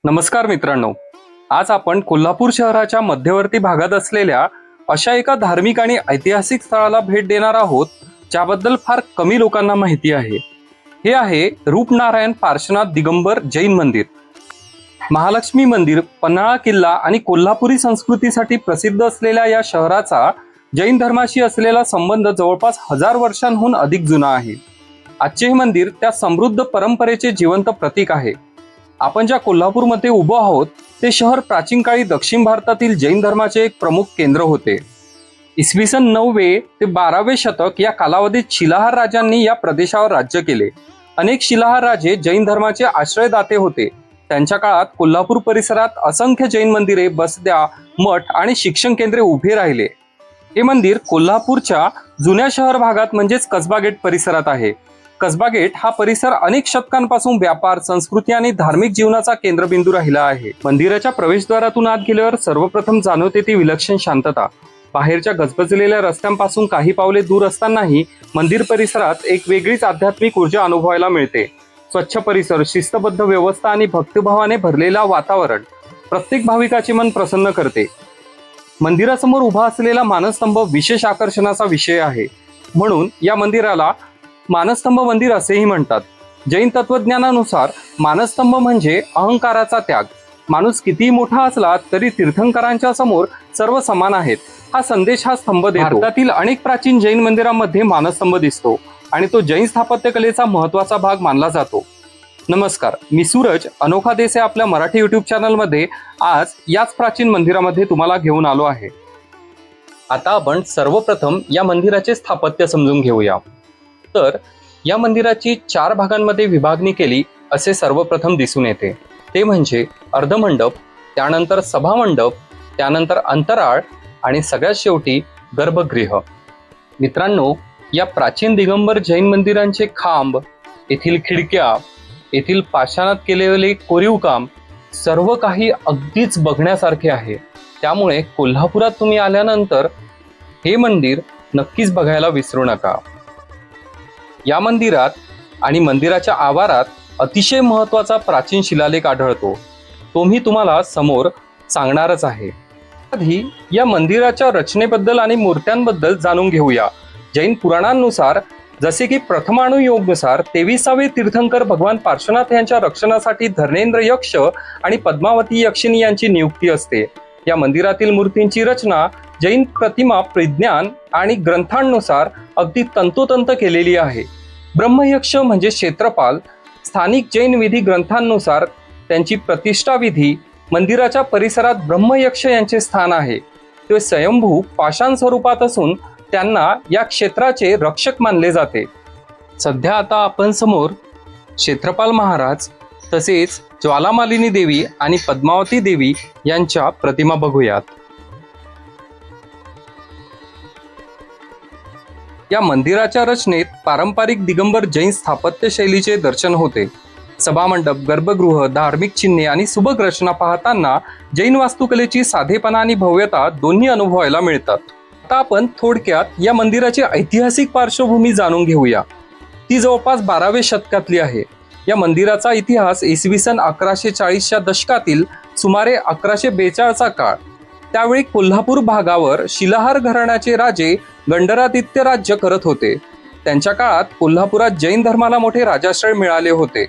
नमस्कार मित्रांनो, आज आपण कोल्हापूर शहराच्या मध्यवर्ती भागात असलेल्या अशा एका धार्मिक आणि ऐतिहासिक स्थळाला भेट देणार आहोत ज्याबद्दल फार कमी लोकांना माहिती आहे. हे आहे रूपनारायण पार्श्वनाथ दिगंबर जैन मंदिर. महालक्ष्मी मंदिर, पन्हाळा किल्ला आणि कोल्हापुरी संस्कृतीसाठी प्रसिद्ध असलेल्या या शहराचा जैन धर्माशी असलेला संबंध जवळपास 1000 वर्षांहून अधिक जुना आहे. आजचे हे मंदिर त्या समृद्ध परंपरेचे जिवंत प्रतीक आहे. आपण ज्या कोल्हापूरमध्ये उभो आहोत ते शहर प्राचीन काळी दक्षिण भारतातील जैन धर्माचे एक प्रमुख केंद्र होते. इसवी सन 9वे ते 12वे शतक या कालावधीत शिलाहार राजांनी या प्रदेशावर राज्य केले. अनेक शिलाहार राजे जैन धर्माचे आश्रयदाते होते. त्यांच्या काळात कोल्हापूर परिसरात असंख्य जैन मंदिरे, बसद्या, मठ आणि शिक्षण केंद्रे उभे राहिले. हे मंदिर कोल्हापूरच्या जुन्या शहर भागात म्हणजेच कसबा गेट परिसरात आहे. कसबा गेट हा परिसर अनेक शतकांपासून व्यापार, संस्कृती आणि धार्मिक जीवनाचा केंद्रबिंदू राहिला आहे. मंदिराच्या प्रवेशद्वारातून आत गेल्यावर सर्वप्रथम जाणवते ती विलक्षण शांतता. बाहेरच्या गजबजलेल्या रस्त्यांपासून काही पावले दूर असतानाही मंदिर परिसरात एक वेगळीच आध्यात्मिक ऊर्जा अनुभवायला मिळते. स्वच्छ परिसर, शिस्तबद्ध व्यवस्था आणि भक्तिभावाने भरलेला वातावरण प्रत्येक भाविकाचे मन प्रसन्न करते. मंदिरासमोर उभा असलेला मानस्तंभ विशेष आकर्षणाचा विषय आहे. म्हणून या मंदिराला मानस्तंभ मंदिर असेही म्हणतात. जैन तत्वज्ञानानुसार मानस्तंभ म्हणजे अहंकाराचा त्याग. माणूस कितीही मोठा असला तरी तीर्थंकरांच्या समोर सर्व समान आहेत हा संदेश हा स्तंभ देतो. भारतातील अनेक प्राचीन जैन मंदिरांमध्ये मानस्तंभ दिसतो आणि तो जैन स्थापत्यकलेचा महत्त्वाचा भाग मानला जातो. नमस्कार, मी सूरज अनोखा देसाई आपल्या मराठी यूट्यूब चॅनलमध्ये आज याच प्राचीन मंदिरामध्ये तुम्हाला घेऊन आलो आहे. आता आपण सर्वप्रथम या मंदिराचे स्थापत्य समजून घेऊया. तर या मंदिराची 4 भागांमध्ये विभागणी केली असे सर्वप्रथम दिसून येते. ते म्हणजे अर्धमंडप, त्यानंतर सभामंडप, त्यानंतर अंतराळ आणि सगळ्यात शेवटी गर्भगृह. मित्रांनो, या प्राचीन दिगंबर जैन मंदिरांचे खांब, येथील खिडक्या, येथील पाषाणात केलेले कोरीव काम सर्व काही अगदीच बघण्यासारखे आहे. त्यामुळे कोल्हापुरात तुम्ही आल्यानंतर हे मंदिर नक्कीच बघायला विसरू नका. या मंदिरात आणि मंदिराच्या आवारात अतिशय महत्त्वाचा प्राचीन शिलालेख आढळतो. तो मी तुम्हाला समोर सांगणारच आहे. आधी या मंदिराच्या रचनेबद्दल आणि मूर्त्यांबद्दल जाणून घेऊया. जैन पुराणांनुसार जसे की प्रथमानुयोगनुसार 23वे तीर्थंकर भगवान पार्श्वनाथ यांच्या रक्षणासाठी धर्मेंद्र यक्ष आणि पद्मावती यक्षिणी यांची नियुक्ती असते. या मंदिरातील मूर्तींची रचना जैन प्रतिमा, विज्ञान आणि ग्रंथांनुसार अगदी तंतोतंत केलेली आहे. ब्रह्मयक्ष म्हणजे क्षेत्रपाल. स्थानिक जैन विधी ग्रंथांनुसार त्यांची प्रतिष्ठा विधी मंदिराच्या परिसरात ब्रह्मयक्ष यांचे स्थान आहे. ते स्वयंभू पाषाण स्वरूपात असून त्यांना या क्षेत्राचे रक्षक मानले जाते. सध्या आता आपण समोर क्षेत्रपाल महाराज तसेच ज्वालामालिनी देवी आणि पद्मावती देवी यांच्या प्रतिमा बघूयात. या मंदिराच्या रचनेत पारंपरिक दिगंबर जैन स्थापत्य शैलीचे दर्शन होते. सभामंडप, गर्भगृह, धार्मिक चिन्हे आणि सुबक रचना पाहताना जैन वास्तुकलेची साधेपणा आणि भव्यता दोन्ही अनुभवायला मिळतात. आता आपण थोडक्यात या मंदिराची ऐतिहासिक पार्श्वभूमी जाणून घेऊया. ती जवळपास 12व्या शतकातली आहे. या मंदिराचा इतिहास इसवी सन 1140च्या दशकातील सुमारे 1142चा काळ. त्यावेळी कोल्हापूर भागावर शिलाहार घराण्याचे राजे गंडरादित्य राज्य करत होते. त्यांच्या काळात कोल्हापुरात जैन धर्माला मोठे राजाश्रय मिळाले होते.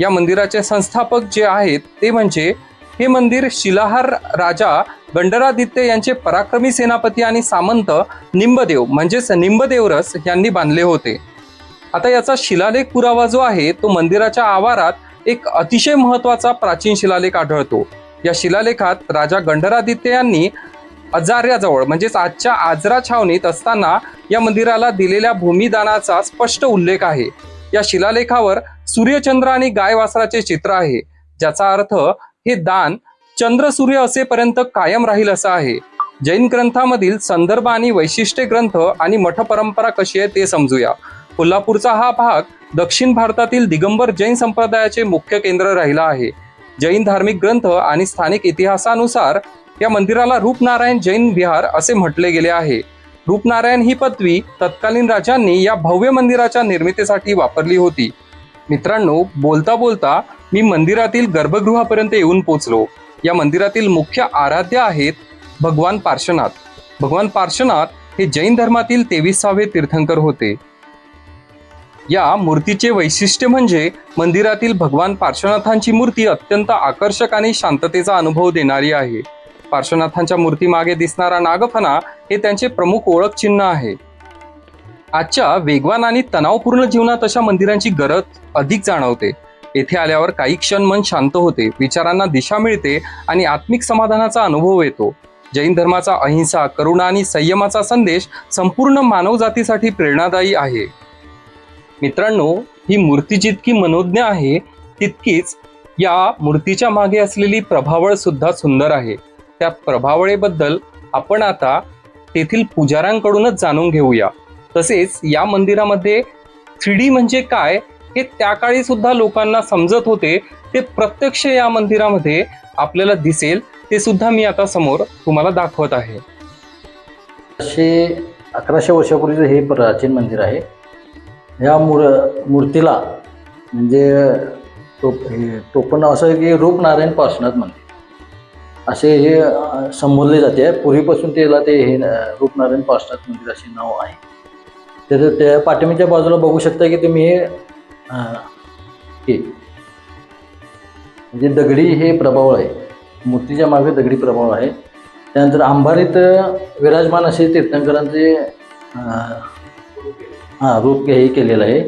या मंदिराचे संस्थापक जे आहेत ते म्हणजे हे मंदिर शिलाहार राजा गंडरादित्य यांचे पराक्रमी सेनापती आणि सामंत निंबदेव म्हणजेच निंबदेवरस यांनी बांधले होते. आता याचा शिलालेख पुरावा जो आहे तो मंदिराच्या आवारात एक अतिशय महत्त्वाचा प्राचीन शिलालेख आढळतो. या शिलालेखात राजा गंडरादित्य यांनी अजार्याजवळ म्हणजेच आजच्या आजरा छावणीत असताना या मंदिराला दिलेल्या भूमिदानाचा स्पष्ट उल्लेख आहे. या शिलालेखावर सूर्यचंद्र आणि गाय वासराचे चित्र आहे, ज्याचा अर्थ हे दान चंद्र सूर्य असेपर्यंत कायम राहील असा आहे. जैन ग्रंथामधील संदर्भ आणि वैशिष्ट्य ग्रंथ आणि मठ परंपरा कशी आहे ते समजूया. कोल्हापूरचा हा भाग दक्षिण भारतातील दिगंबर जैन संप्रदायाचे मुख्य केंद्र राहिला आहे. जैन धार्मिक ग्रंथ आणि स्थानिक इतिहासानुसार या मंदिराला रूपनारायण जैन विहार असे म्हटले गेले आहे. रूपनारायण ही पदवी तत्कालीन राजांनी या भव्य मंदिराच्या निर्मितीसाठी वापरली होती. मित्रांनो, बोलता बोलता मी मंदिरातील गर्भगृहापर्यंत येऊन पोचलो. या मंदिरातील मुख्य आराध्य आहेत भगवान पार्श्वनाथ. भगवान पार्श्वनाथ हे जैन धर्मातील 23वे तीर्थंकर होते. या मूर्तीचे वैशिष्ट्य म्हणजे मंदिरातील भगवान पार्श्वनाथांची मूर्ती अत्यंत आकर्षक आणि शांततेचा अनुभव देणारी आहे. पार्श्वनाथांच्या मूर्तीमागे दिसणारा नागफणा हे त्यांचे प्रमुख ओळख चिन्ह आहे. आजच्या वेगवान आणि तणावपूर्ण जीवनात अशा मंदिरांची गरज अधिक जाणवते. येथे आल्यावर काही क्षण मन शांत होते, विचारांना दिशा मिळते आणि आत्मिक समाधानाचा अनुभव येतो. जैन धर्माचा अहिंसा, करुणा आणि संयमाचा संदेश संपूर्ण मानवजातीसाठी प्रेरणादायी आहे. मित्रांनो, ही मूर्ती जितकी मनोज्ञ आहे तितकीच या मूर्तीच्या मागे असलेली प्रभावळ सुद्धा सुंदर आहे. त्या प्रभावळेबद्दल आपण आता तेथील पुजाऱ्यांकडूनच जाणून घेऊया. तसेच या मंदिरामध्ये 3D म्हणजे काय हे त्या काळी सुद्धा लोकांना समजत होते, ते प्रत्यक्ष या मंदिरामध्ये आपल्याला दिसेल. ते सुद्धा मी आता समोर तुम्हाला दाखवत आहे. 1100 वर्षापूर्वीचं हे प्राचीन मंदिर आहे. या मूर्तीला म्हणजे टोपण असं आहे की रूपनारायण पार्श्वनाथ मंदिर असे हे संबोधले जाते. पूर्वीपासून त्याला ते हे रूपनारायण पार्श्वनाथ मंदिर असे नाव आहे. त्याचं त्या पाठीमागच्या बाजूला बघू शकता की तुम्ही हे म्हणजे दगडी हे प्रभाव आहे. मूर्तीच्या मागे दगडी प्रभाव आहे. त्यानंतर अंबारीत विराजमान असे तीर्थंकरांचे रूप हे केलेलं आहे.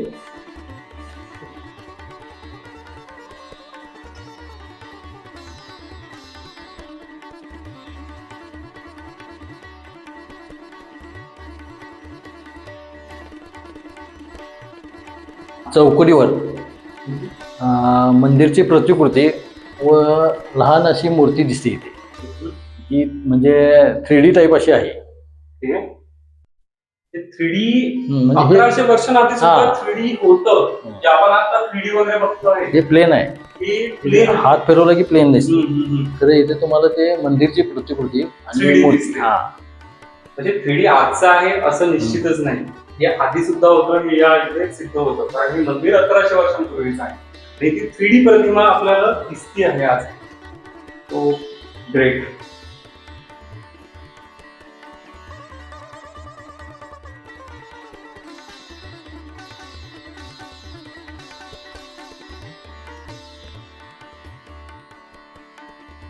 चौकटीवर मंदिरची प्रतिकृती व लहान अशी मूर्ती दिसते इथे. ही म्हणजे 3D टाईप अशी आहे. 3D 1100 वर्षांआधी सुद्धा 3D होतं. जे आपण आता 3D वगैरे बघतोय हे प्लेन आहे. हात फिरवला की प्लेन दिसते. तर इथे तुम्हाला ते मंदिरची प्रतिकृती आणि मूर्ती म्हणजे 3D आजचं आहे असं निश्चितच नाही. हे आधी सुद्धा होतं, हे या इथे सिद्ध होतं. कारण हे मंदिर 1100 वर्षांपूर्वीच आहे आणि ती 3D प्रतिमा आपल्याला दिसती आहे आज. तो ग्रेट.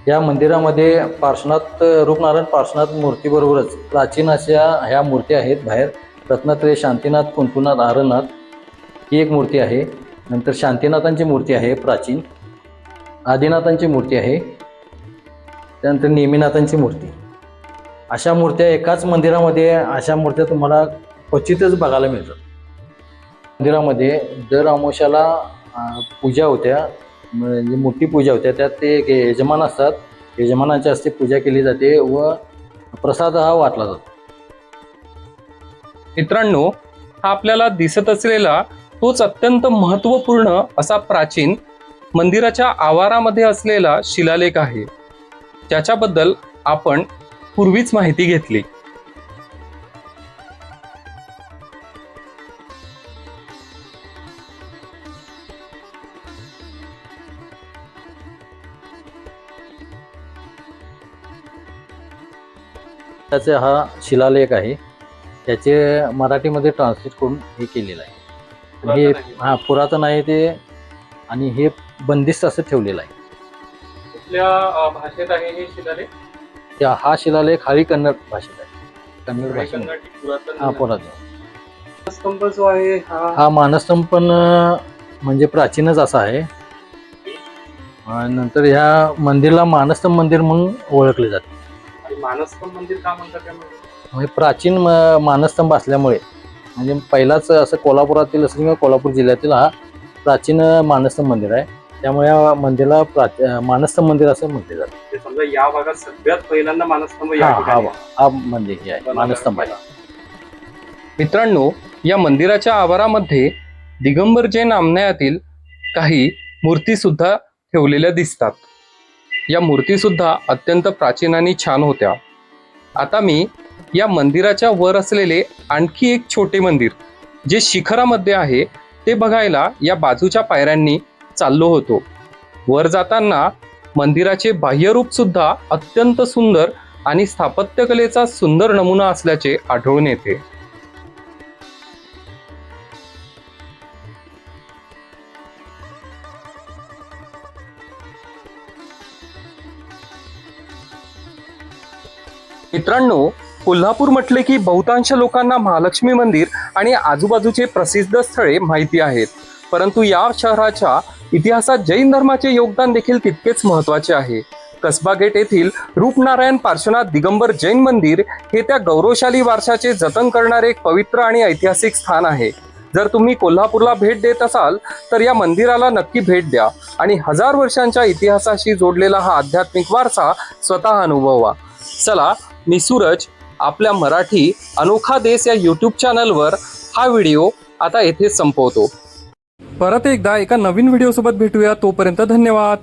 या मंदिरामध्ये पार्श्वनाथ रूपनारायण पार्श्वनाथ मूर्तीबरोबरच प्राचीन अशा ह्या मूर्ती आहेत. बाहेर रत्नात्रय, शांतीनाथ, कुंकुनाथ, आरनाथ ही एक मूर्ती आहे. नंतर शांतीनाथांची मूर्ती आहे प्राचीन. आदिनाथांची मूर्ती आहे. त्यानंतर नेमिनाथांची मूर्ती. अशा मूर्त्या एकाच मंदिरामध्ये अशा मूर्त्या तुम्हाला क्वचितच बघायला मिळतात. मंदिरामध्ये दर अमावस्याला पूजा होत्या, म्हणजे मोठी पूजा होत्या. त्यात ते एक यजमान असतात. यजमानाच्या हस्ते पूजा केली जाते व प्रसाद हा वाटला जातो. मित्रांनो, हा आपल्याला दिसत असलेला तोच अत्यंत महत्त्वपूर्ण असा प्राचीन मंदिराच्या आवारामध्ये असलेला शिलालेख आहे, ज्याच्याबद्दल आपण पूर्वीच माहिती घेतली. त्याचा हा शिलालेख आहे. त्याचे मराठीमध्ये ट्रान्सलेट करून हे केलेलं आहे. हे पुरातन आहे ते आणि हे बंदिस्त असं ठेवलेलं आहे. कुठल्या भाषेत आहे हे शिलालेख? हा शिलालेख हरी कन्नड भाषेत आहे. कन्नड भाषेत पुरातन. मानस्तंभ जो आहे हा मानस्तंभ पण म्हणजे प्राचीनच असा आहे. नंतर ह्या मंदिरला मानस्तंभ मंदिर म्हणून ओळखले जाते. मानस्तंभ मंदिर का म्हणतात त्यामुळे? म्हणजे प्राचीन मानस्तंभ असल्यामुळे, म्हणजे पहिलाच असं कोल्हापुरातील असं किंवा कोल्हापूर जिल्ह्यातील हा प्राचीन मानस्तंभ मंदिर आहे. त्यामुळे या मंदिराला मानस्तंभ मंदिर असं म्हटले जाते. समजा या भागात सगळ्यात पहिल्यांदा मानस्तंभ हा मंदिर हे आहे, मानस्तंभ आहे. मित्रांनो, या मंदिराच्या आवारामध्ये दिगंबर जैन नामण्यातील काही मूर्ती सुद्धा ठेवलेल्या दिसतात. या मूर्ती सुद्धा अत्यंत प्राचीन आणि छान होत्या. आता मी या मंदिराच्या वर असलेले आणखी एक छोटे मंदिर जे शिखरामध्ये आहे ते बघायला या बाजूच्या पायऱ्यांनी चाललो होतो. वर जाताना मंदिराचे बाह्यरूप सुद्धा अत्यंत सुंदर आणि स्थापत्यकलेचा सुंदर नमुना असल्याचे आढळून येते. मित्रांनो, कोल्हापूर म्हटले की बहुतांश लोकांना महालक्ष्मी मंदिर आणि आजूबाजूचे प्रसिद्ध स्थळे माहिती आहेत, परंतु या शहराच्या इतिहासात जैन धर्माचे योगदान देखील तितकेच महत्त्वाचे आहे. कसबा गेट येथील रूपनारायण पार्श्वनाथ दिगंबर जैन मंदिर हे त्या गौरवशाली वारशाचे जतन करणारे एक पवित्र आणि ऐतिहासिक स्थान आहे. जर तुम्ही कोल्हापूरला भेट देत असाल तर या मंदिराला नक्की भेट द्या आणि 1000 वर्षांच्या इतिहासाशी जोडलेला हा आध्यात्मिक वारसा स्वतः अनुभवा. चला, मी सूरज आपल्या मराठी अनोखा देश या यूट्यूब चॅनलवर हा व्हिडिओ आता येथे संपवतो. परत एकदा एका नवीन व्हिडिओ सोबत भेटूया. तोपर्यंत धन्यवाद.